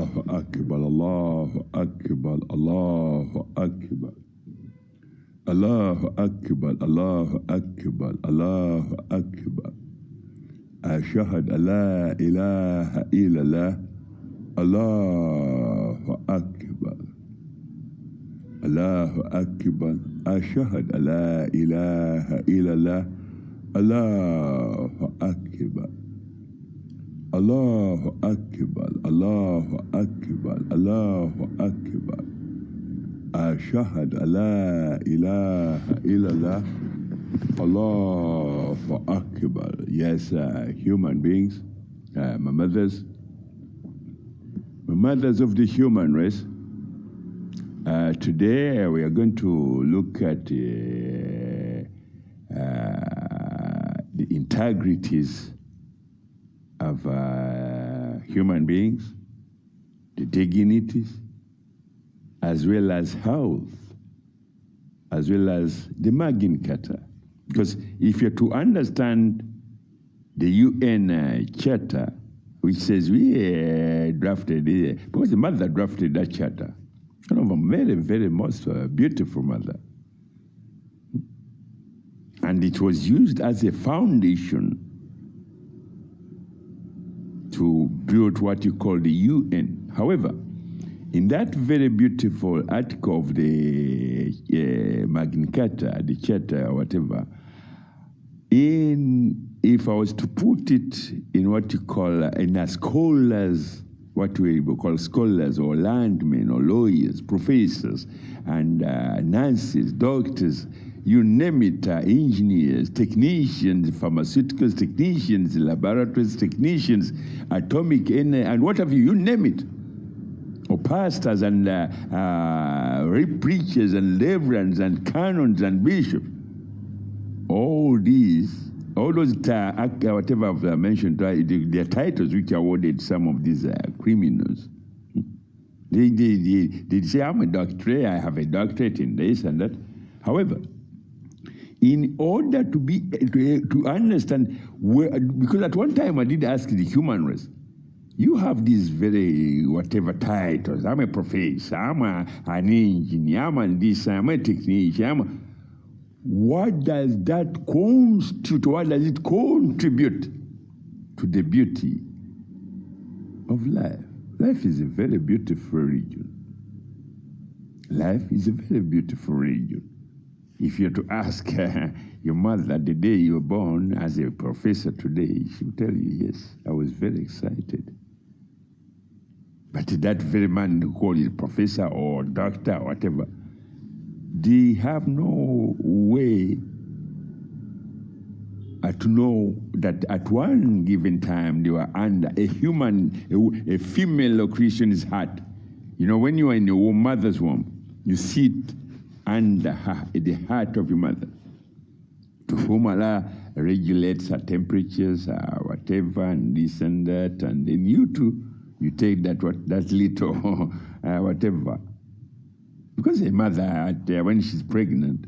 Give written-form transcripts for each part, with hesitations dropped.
Allahu Akbar, Allahu Akbar, Allahu Akbar. Allahu Akbar, Allahu Akbar, Allahu Akbar. Ashhadu an la ilaha illallah. Allahu Akbar. Allahu Akbar. Ashhadu an la ilaha illallah. Allahu Akbar. Allahu Akbar. Allahu Akbar. Allahu Akbar. Ashhadu an la ilaha illallah. Allahu Akbar. Yes, human beings, my mothers of the human race. Today we are going to look at the integrities of human beings, the dignities, as well as health, as well as the Magna Carta. Because if you're to understand the UN Charter, which says we drafted it, because the mother drafted that charter, one of them very, very most beautiful mother. And it was used as a foundation to build what you call the UN. However, in that very beautiful article of the Magna Carta, the Charter, or whatever, if I was to put it in what you call in a scholars, what we call scholars or landmen or lawyers, professors, and nurses, doctors, you name it, engineers, technicians, pharmaceuticals technicians, laboratories technicians, atomic energy, and what have you name it. Or pastors and preachers and reverends and canons and bishops. All those whatever I've mentioned, their titles which awarded some of these criminals. They say, I'm a doctorate, I have a doctorate in this and that. However, in order to understand, because at one time I did ask the human race, you have these very whatever titles. I'm a professor, I'm an engineer, I'm this, I'm a technician. What does that constitute? What does it contribute to the beauty of life? Life is a very beautiful region. Life is a very beautiful region. If you're to ask your mother the day you were born as a professor today, she will tell you, yes, I was very excited. But that very man who called it professor or doctor or whatever, they have no way to know that at one given time they were under a female creation's heart. You know, when you are in your mother's womb, you sit under her, the heart of your mother, to whom Allah regulates her temperatures, whatever, and this and that, and then you too, you take that little whatever. Because a mother, when she's pregnant,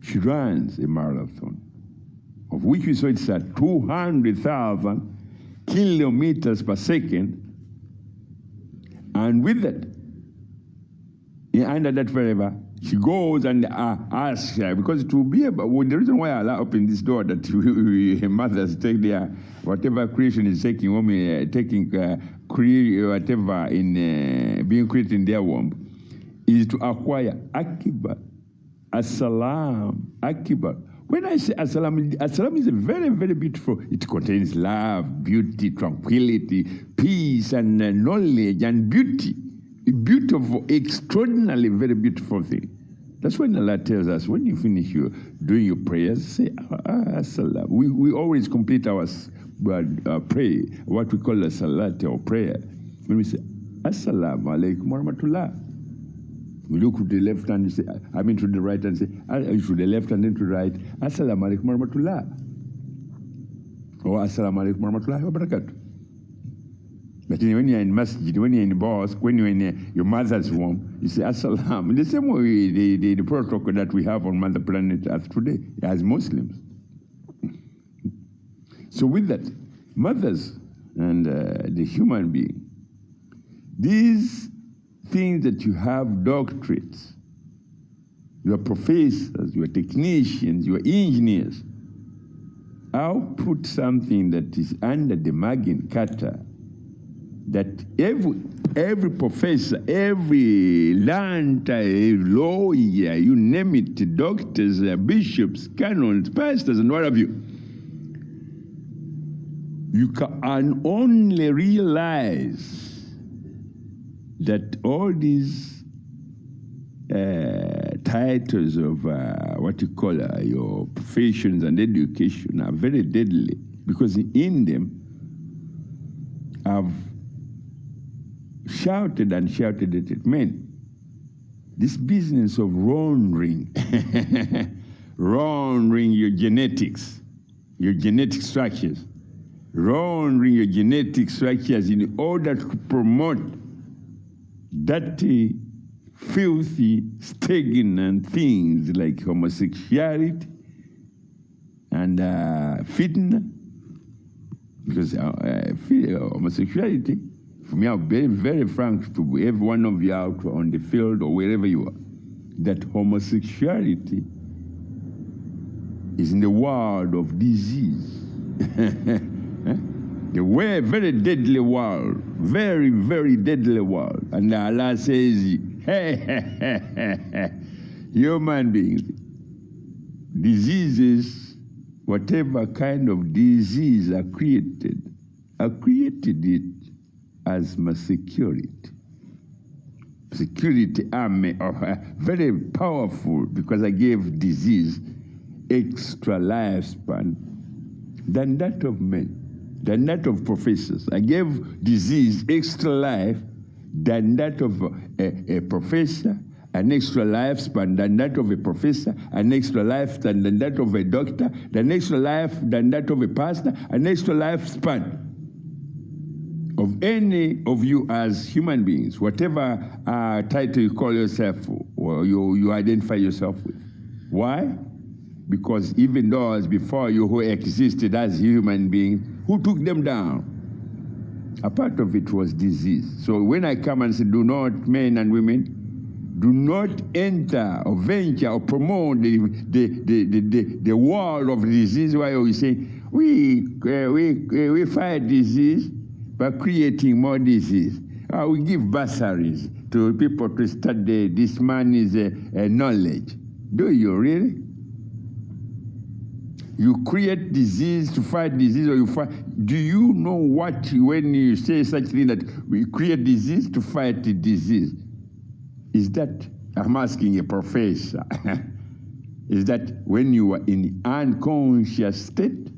she runs a marathon, of which we saw it's at 200,000 kilometers per second. And with that, under that forever, she goes and asks her, because it will be about, well, the reason why Allah opened this door that mothers take their, whatever creation is taking, women taking whatever in being created in their womb, is to acquire Akibar, Assalam, Akibar. When I say Assalam, Assalam is a very, very beautiful, it contains love, beauty, tranquility, peace, and knowledge, and beauty. A beautiful, extraordinarily very beautiful thing. That's when Allah tells us, when you finish doing your prayers, say, Assalam. We always complete our prayer, what we call a salat or prayer. When we say, Assalamu alaikum wa rahmatullah. We look to the left hand, to the right and say, to the left and then to the right, Assalamu alaikum wa rahmatullah. Or Assalamu alaikum wa rahmatullahi wa barakatuh. But when you're in masjid, when you're in the mosque, when you're in your mother's womb, you say Assalam. In the same way, the protocol that we have on Mother Planet Earth today, as Muslims. So with that, mothers and the human being, these things that you have doctorates, your professors, your technicians, your engineers, I'll put something that is under the Magna Carta, that every professor, every lawyer, you name it, doctors, bishops, canons, pastors, and what have you, you can only realize that all these titles of what you call your professions and education are very deadly, because in them I've shouted and shouted at it. Man, this business of laundering, laundering your genetics, your genetic structures, laundering your genetic structures in order to promote dirty, filthy, stagnant things like homosexuality and fitna. Because homosexuality, for me, I'm very, very frank to every one of you out on the field or wherever you are, that homosexuality is in the world of disease. The way, very deadly world, very, very deadly world. And Allah says, human beings, diseases, whatever kind of disease are created it as my security. Security army, very powerful, because I gave disease extra lifespan than that of men, than that of professors. I gave disease extra life than that of a professor, an extra lifespan than that of a professor, an extra lifespan than that of a doctor, an extra life than that of a pastor, an extra lifespan of any of you as human beings, whatever title you call yourself or you identify yourself with. Why? Because even those before you who existed as human beings, who took them down? A part of it was disease. So when I come and say, do not, men and women, do not enter or venture or promote the world of disease, while we say, we fight disease by creating more disease. We give bursaries to people to study this man's knowledge. Do you really? You create disease to fight disease, or you fight. Do you know what, when you say such thing that we create disease to fight the disease? Is that, I'm asking a professor, is that when you are in unconscious state,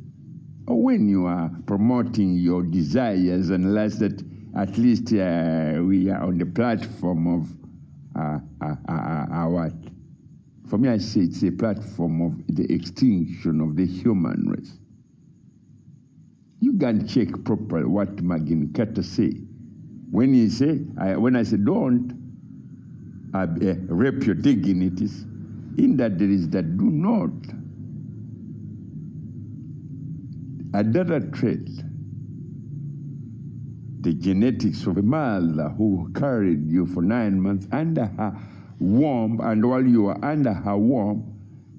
or when you are promoting your desires, unless that at least we are on the platform of what? For me, I say it's a platform of the extinction of the human race. You can check properly what Magna Carta say. When he say, when I say don't rape your dignities, in that there is that do not adulterate the genetics of a mother who carried you for 9 months under her womb, and while you were under her womb,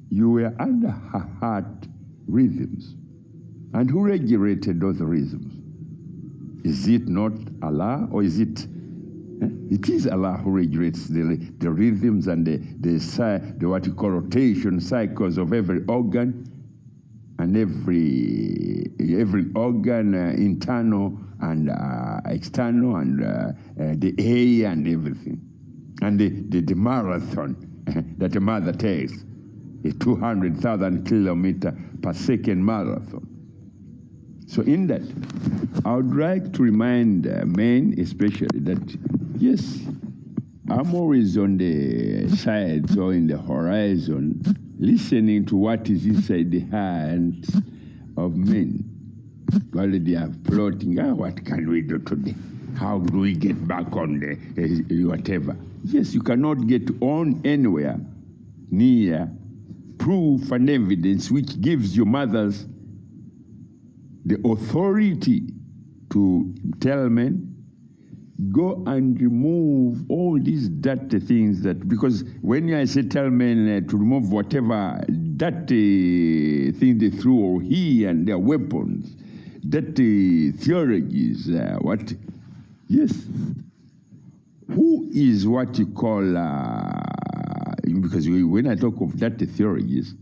you were under her heart rhythms. And who regulated those rhythms? Is it not Allah, or is it? It is Allah who regulates the rhythms and the what you call rotation cycles of every organ, and every organ, internal and external, and the air and everything. And the marathon that a mother takes, a 200,000 kilometer per second marathon. So in that, I would like to remind men especially that, yes, I'm always on the sides or in the horizon, listening to what is inside the hands of men. While they are plotting, what can we do today? How do we get back on the whatever? Yes, you cannot get on anywhere near proof and evidence which gives your mothers the authority to tell men go and remove all these dirty things that, because when I say tell men to remove whatever dirty thing they threw, or he and their weapons, dirty theologies, what? Yes. Who is what you call, because when I talk of dirty theologies,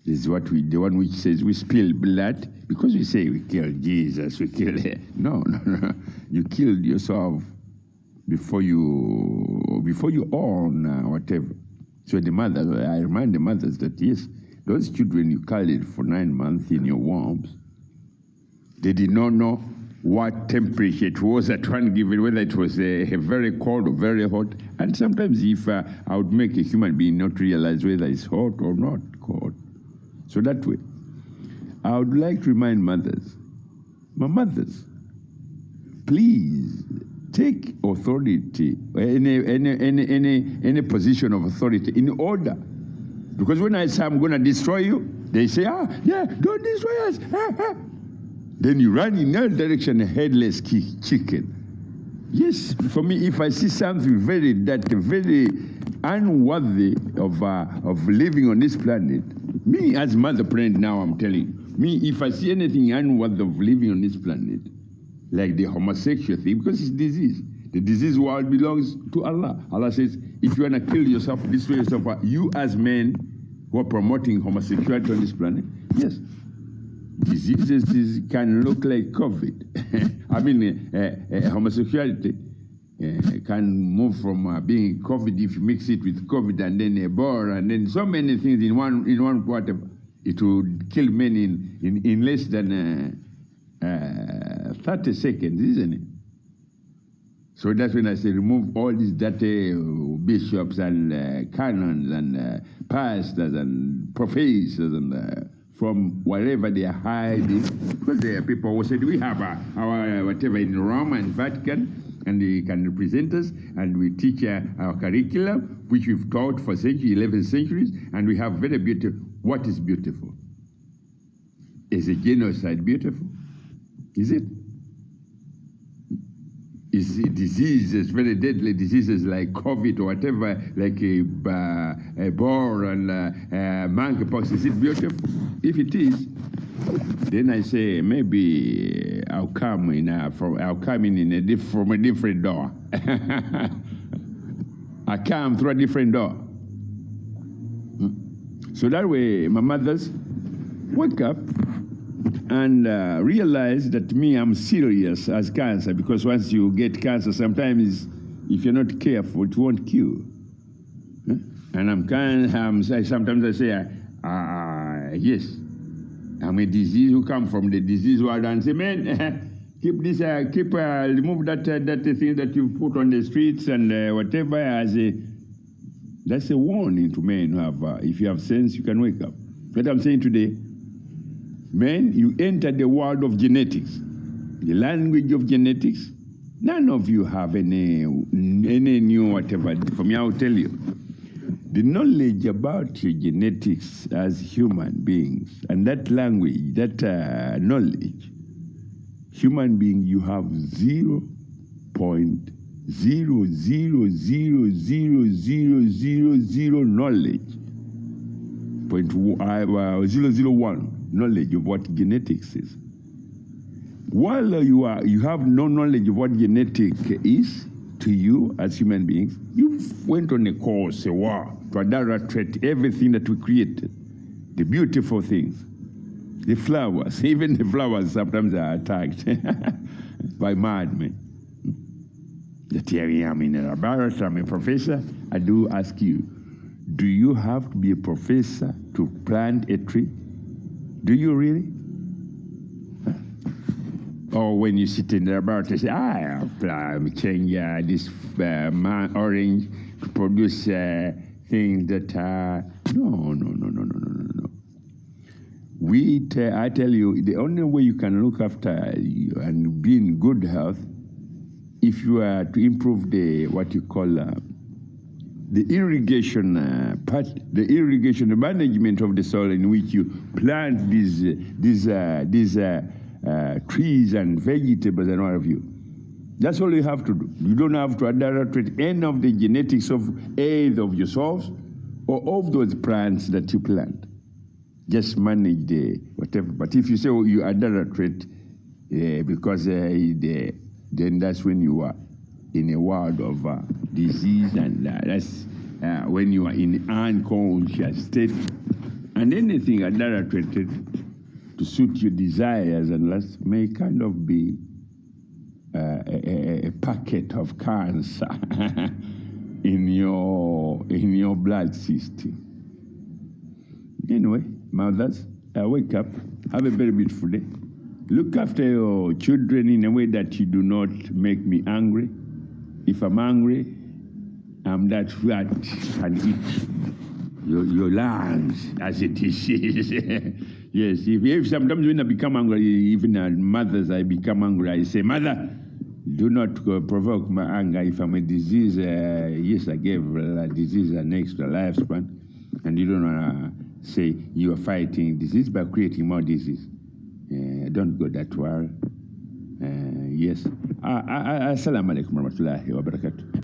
this is what the one which says we spill blood, because we say we killed Jesus, we killed him. No. You killed yourself before you own whatever. So the mothers, I remind the mothers that yes, those children you carried for 9 months in your wombs, they did not know what temperature it was at one given, whether it was very cold or very hot. And sometimes if I would make a human being not realize whether it's hot or not cold. So that way, I would like to remind mothers, my mothers, please take authority, any position of authority in order. Because when I say I'm going to destroy you, they say, don't destroy us. Then you run in that direction, a headless chicken. Yes, for me, if I see something very dirty, very unworthy of living on this planet, me as mother parent now, I'm telling you, me, if I see anything unworthy of living on this planet, like the homosexual thing, because it's disease. The disease world belongs to Allah. Allah says, if you want to kill yourself, destroy yourself, you as men who are promoting homosexuality on this planet, yes, diseases can look like COVID. I mean, homosexuality can move from being COVID if you mix it with COVID and then Ebola and then so many things in one whatever. It would kill men in less than 30 seconds, isn't it? So that's when I say remove all these dirty bishops and canons and pastors and professors and from wherever they are hiding. Because there are people who said we have our whatever in Rome and Vatican, and they can represent us, and we teach our curriculum, which we've taught for 11 centuries, and we have very beautiful. What is beautiful? Is a genocide beautiful? Is it? Is diseases, very deadly diseases like COVID or whatever, like Ebola and monkeypox, is it beautiful? If it is, then I say maybe I'll come in from a different door. I come through a different door. So that way, my mothers, wake up and realize that me, I'm serious as cancer, because once you get cancer, sometimes if you're not careful, it won't kill. And sometimes I say, yes, I'm a disease who come from the disease world, and say, man, remove that thing that you put on the streets and whatever that's a warning to men who have, if you have sense, you can wake up. What I'm saying today, men, you enter the world of genetics, the language of genetics. None of you have any new whatever. For me, I'll tell you, the knowledge about your genetics as human beings, and that language, that knowledge, human being, you have 0.0000000 knowledge, 0.001 knowledge of what genetics is. While you have no knowledge of what genetics is to you as human beings, you went on a course, a war, to adulterate everything that we created, the beautiful things, the flowers. Even the flowers sometimes are attacked by madmen. That here I am in a laboratory, I'm a professor. I do ask you, do you have to be a professor to plant a tree? Do you really? Or when you sit in the laboratory, say, I'm changing this orange to produce things that are... No. I tell you, the only way you can look after you and be in good health, if you are to improve the irrigation the management of the soil in which you plant these trees and vegetables and all of you. That's all you have to do. You don't have to adulterate any of the genetics of either of yourselves or of those plants that you plant. Just manage the whatever. But if you say you adulterate because then that's when you are in a world of disease, and that's when you are in unconscious state. And anything adulterated to suit your desires and lusts may kind of be a packet of cancer in your blood system. Anyway, mothers, wake up, have a very beautiful day. Look after your children in a way that you do not make me angry. If I'm angry, I'm that fat and eat your lungs as it is. Yes, if sometimes when I become angry, even as mothers, I become angry, I say, Mother, do not provoke my anger. If I'm a disease, yes, I gave a disease an extra lifespan, and you don't want to say you are fighting disease by creating more disease. Don't go that far. Yes. Assalamu alaikum warahmatullahi wabarakatuh.